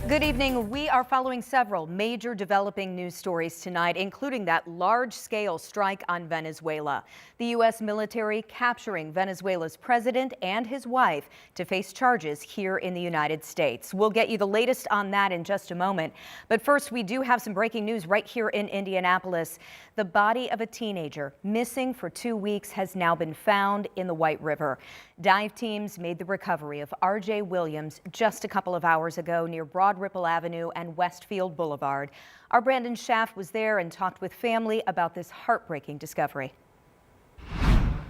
Good evening. We are following several major developing news stories tonight, including that large-scale strike on Venezuela. The U.S. military capturing Venezuela's president and his wife to face charges here in the United States. We'll get you the latest on that in just a moment. But first, we do have some breaking news right here in Indianapolis. The body of a teenager missing for 2 weeks has now been found in the White River. Dive teams made the recovery of R.J. Williams just a couple of hours ago near Broad Ripple Avenue and Westfield Boulevard. Our Brandon Schaff was there and talked with family about this heartbreaking discovery.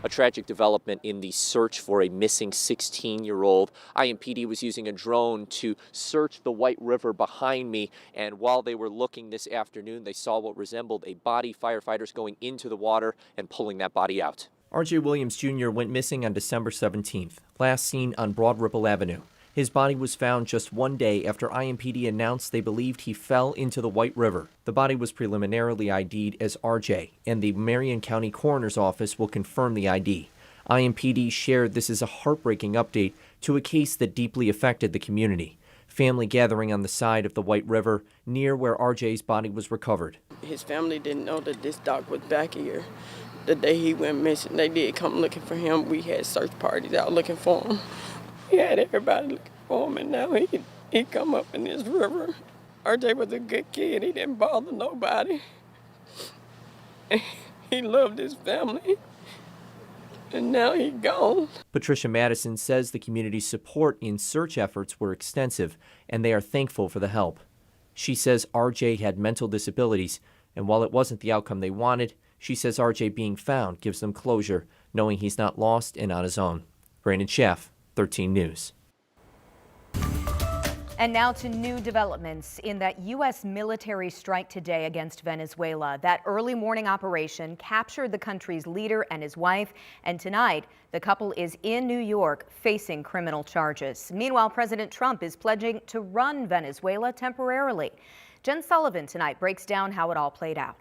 A tragic development in the search for a missing 16-year-old. IMPD was using a drone to search the White River behind me, and while they were looking this afternoon, they saw what resembled a body. Firefighters going into the water and pulling that body out. R.J. Williams Jr. went missing on December 17th, last seen on Broad Ripple Avenue. His body was found just 1 day after IMPD announced they believed he fell into the White River. The body was preliminarily ID'd as RJ, and the Marion County Coroner's Office will confirm the ID. IMPD shared this is a heartbreaking update to a case that deeply affected the community. Family gathering on the side of the White River near where RJ's body was recovered. His family didn't know that this doc was back here. The day he went missing, they did come looking for him. We had search parties out looking for him. We had everybody looking for him, and now he come up in this river. RJ was a good kid. He didn't bother nobody. He loved his family, and now he's gone. Patricia Madison says the community's support in search efforts were extensive, and they are thankful for the help. She says RJ had mental disabilities, and while it wasn't the outcome they wanted, she says RJ being found gives them closure, knowing he's not lost and on his own. Brandon Schaff, 13 News. And now to new developments in that U.S. military strike today against Venezuela. That early morning operation captured the country's leader and his wife, and tonight the couple is in New York facing criminal charges. Meanwhile, President Trump is pledging to run Venezuela temporarily. Jen Sullivan tonight breaks down how it all played out.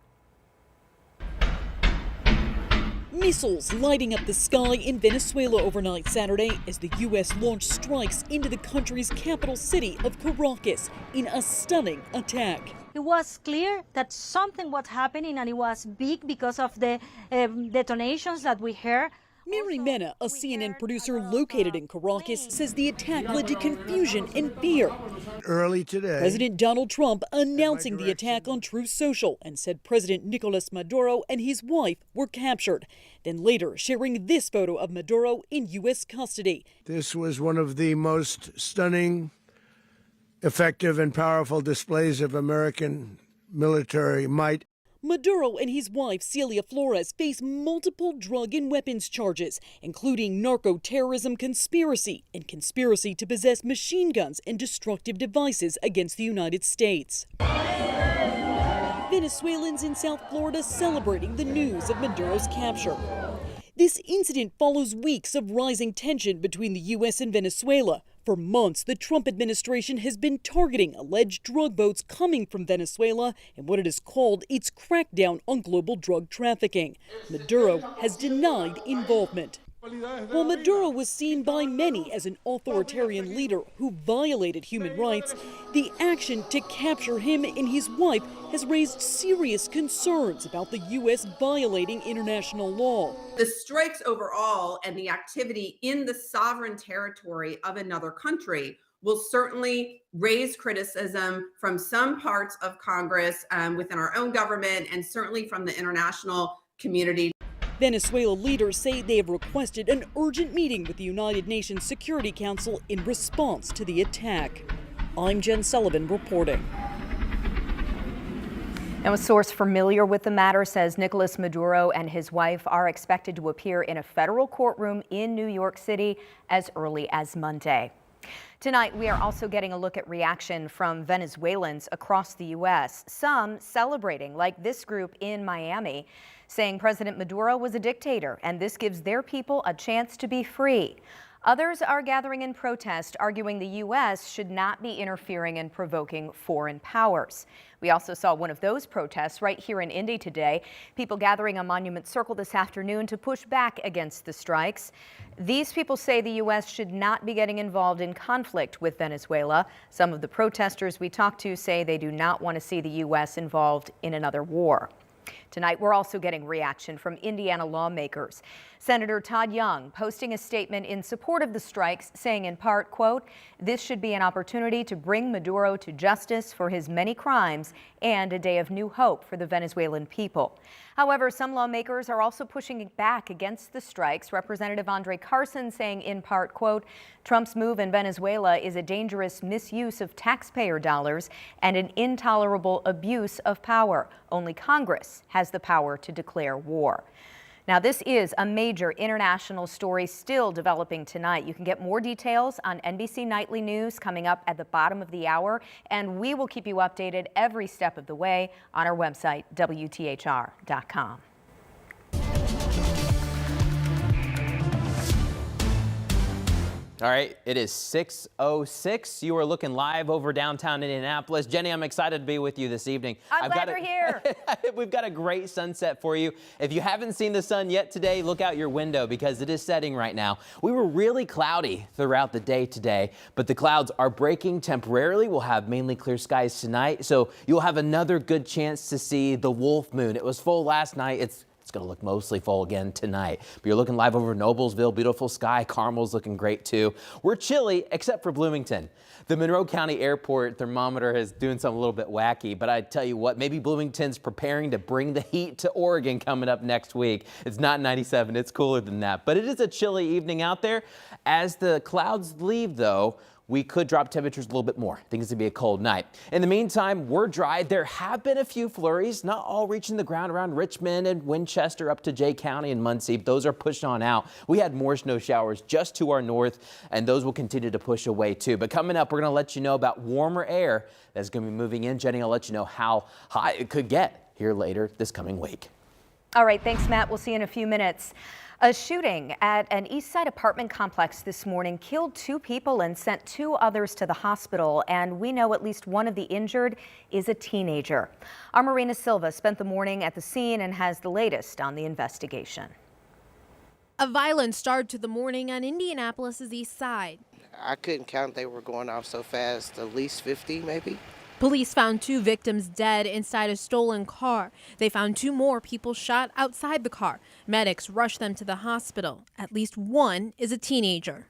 Missiles lighting up the sky in Venezuela overnight Saturday as the U.S. launched strikes into the country's capital city of Caracas in a stunning attack. It was clear that something was happening, and it was big because of the detonations that we heard. Mary Mena, a CNN producer located in Caracas, says the attack led to confusion and fear. Early today, President Donald Trump announcing the attack on Truth Social and said President Nicolas Maduro and his wife were captured. Then later sharing this photo of Maduro in U.S. custody. This was one of the most stunning, effective, and powerful displays of American military might. Maduro and his wife, Celia Flores, face multiple drug and weapons charges, including narco-terrorism conspiracy and conspiracy to possess machine guns and destructive devices against the United States. Venezuelans in South Florida celebrating the news of Maduro's capture. This incident follows weeks of rising tension between the U.S. and Venezuela. For months, the Trump administration has been targeting alleged drug boats coming from Venezuela in what it has called its crackdown on global drug trafficking. Maduro has denied involvement. While Maduro was seen by many as an authoritarian leader who violated human rights, the action to capture him and his wife has raised serious concerns about the U.S. violating international law. The strikes overall and the activity in the sovereign territory of another country will certainly raise criticism from some parts of Congress, within our own government, and certainly from the international community. Venezuela leaders say they have requested an urgent meeting with the United Nations Security Council in response to the attack. I'm Jen Sullivan reporting. Now, a source familiar with the matter says Nicolas Maduro and his wife are expected to appear in a federal courtroom in New York City as early as Monday. Tonight, we are also getting a look at reaction from Venezuelans across the U.S., some celebrating, like this group in Miami, saying President Maduro was a dictator and this gives their people a chance to be free. Others are gathering in protest, arguing the U.S. should not be interfering and provoking foreign powers. We also saw one of those protests right here in Indy today. People gathering on Monument Circle this afternoon to push back against the strikes. These people say the U.S. should not be getting involved in conflict with Venezuela. Some of the protesters we talked to say they do not want to see the U.S. involved in another war. Tonight, we're also getting reaction from Indiana lawmakers. Senator Todd Young posting a statement in support of the strikes, saying in part, quote, "This should be an opportunity to bring Maduro to justice for his many crimes and a day of new hope for the Venezuelan people." However, some lawmakers are also pushing back against the strikes. Representative Andre Carson saying in part, quote, "Trump's move in Venezuela is a dangerous misuse of taxpayer dollars and an intolerable abuse of power. Only Congress has the power to declare war." Now, this is a major international story still developing tonight. You can get more details on NBC Nightly News coming up at the bottom of the hour, and we will keep you updated every step of the way on our website, WTHR.com. All right, it is 6:06. You are looking live over downtown Indianapolis. Jenny, I'm excited to be with you this evening. I'm glad you're here. We've got a great sunset for you. If you haven't seen the sun yet today, look out your window because it is setting right now. We were really cloudy throughout the day today, but the clouds are breaking temporarily. We'll have mainly clear skies tonight, so you'll have another good chance to see the Wolf Moon. It was full last night. It's going to look mostly full again tonight. But you're looking live over Noblesville, beautiful sky. Carmel's looking great too. We're chilly except for Bloomington. The Monroe County Airport thermometer is doing something a little bit wacky, but I tell you what, maybe Bloomington's preparing to bring the heat to Oregon coming up next week. It's not 97, it's cooler than that, but it is a chilly evening out there. As the clouds leave though, we could drop temperatures a little bit more. I think it's gonna be a cold night. In the meantime, we're dry. There have been a few flurries, not all reaching the ground around Richmond and Winchester up to Jay County and Muncie. Those are pushed on out. We had more snow showers just to our north, and those will continue to push away too. But coming up, we're gonna let you know about warmer air that's gonna be moving in. Jenny, I'll let you know how hot it could get here later this coming week. All right, thanks, Matt. We'll see you in a few minutes. A shooting at an East Side apartment complex this morning killed 2 people and sent 2 others to the hospital, and we know at least one of the injured is a teenager. Our Marina Silva spent the morning at the scene and has the latest on the investigation. A violent start to the morning on Indianapolis's East Side. I couldn't count, they were going off so fast, at least 50 maybe. Police found 2 victims dead inside a stolen car. They found 2 more people shot outside the car. Medics rushed them to the hospital. At least one is a teenager.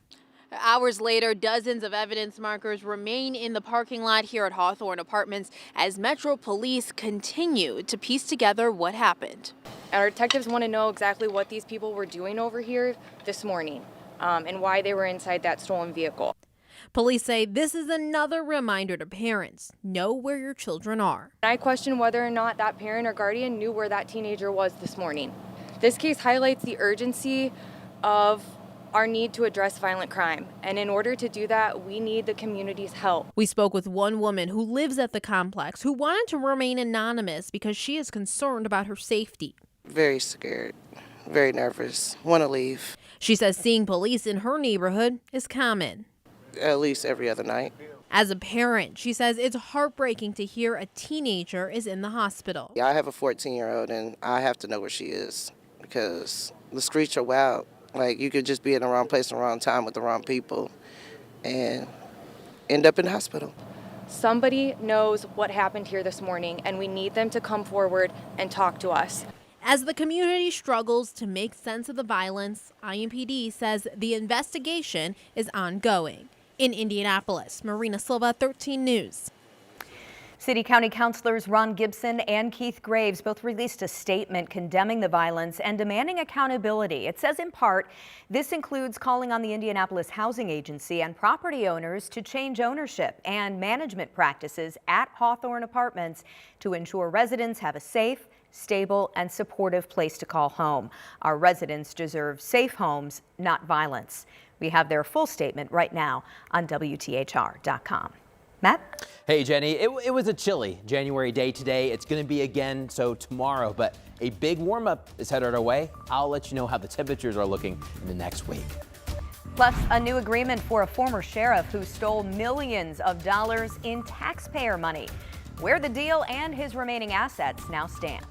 Hours later, dozens of evidence markers remain in the parking lot here at Hawthorne Apartments as Metro Police continue to piece together what happened. Our detectives want to know exactly what these people were doing over here this morning and why they were inside that stolen vehicle. Police say this is another reminder to parents. Know where your children are. I question whether or not that parent or guardian knew where that teenager was this morning. This case highlights the urgency of our need to address violent crime. And in order to do that, we need the community's help. We spoke with one woman who lives at the complex who wanted to remain anonymous because she is concerned about her safety. Very scared, very nervous, want to leave. She says seeing police in her neighborhood is common. At least every other night. As a parent, she says it's heartbreaking to hear a teenager is in the hospital. Yeah, I have a 14-year-old and I have to know where she is because the streets are wild. Like, you could just be in the wrong place at the wrong time with the wrong people and end up in the hospital. Somebody knows what happened here this morning, and we need them to come forward and talk to us. As the community struggles to make sense of the violence, IMPD says the investigation is ongoing. In Indianapolis, Marina Silva, 13 News. City County Councilors Ron Gibson and Keith Graves both released a statement condemning the violence and demanding accountability. It says in part, this includes calling on the Indianapolis Housing Agency and property owners to change ownership and management practices at Hawthorne Apartments to ensure residents have a safe, stable, and supportive place to call home. Our residents deserve safe homes, not violence. We have their full statement right now on WTHR.com. Matt? Hey, Jenny, it was a chilly January day today. It's going to be again so tomorrow, but a big warm-up is headed our way. I'll let you know how the temperatures are looking in the next week. Plus, a new agreement for a former sheriff who stole millions of dollars in taxpayer money. Where the deal and his remaining assets now stand.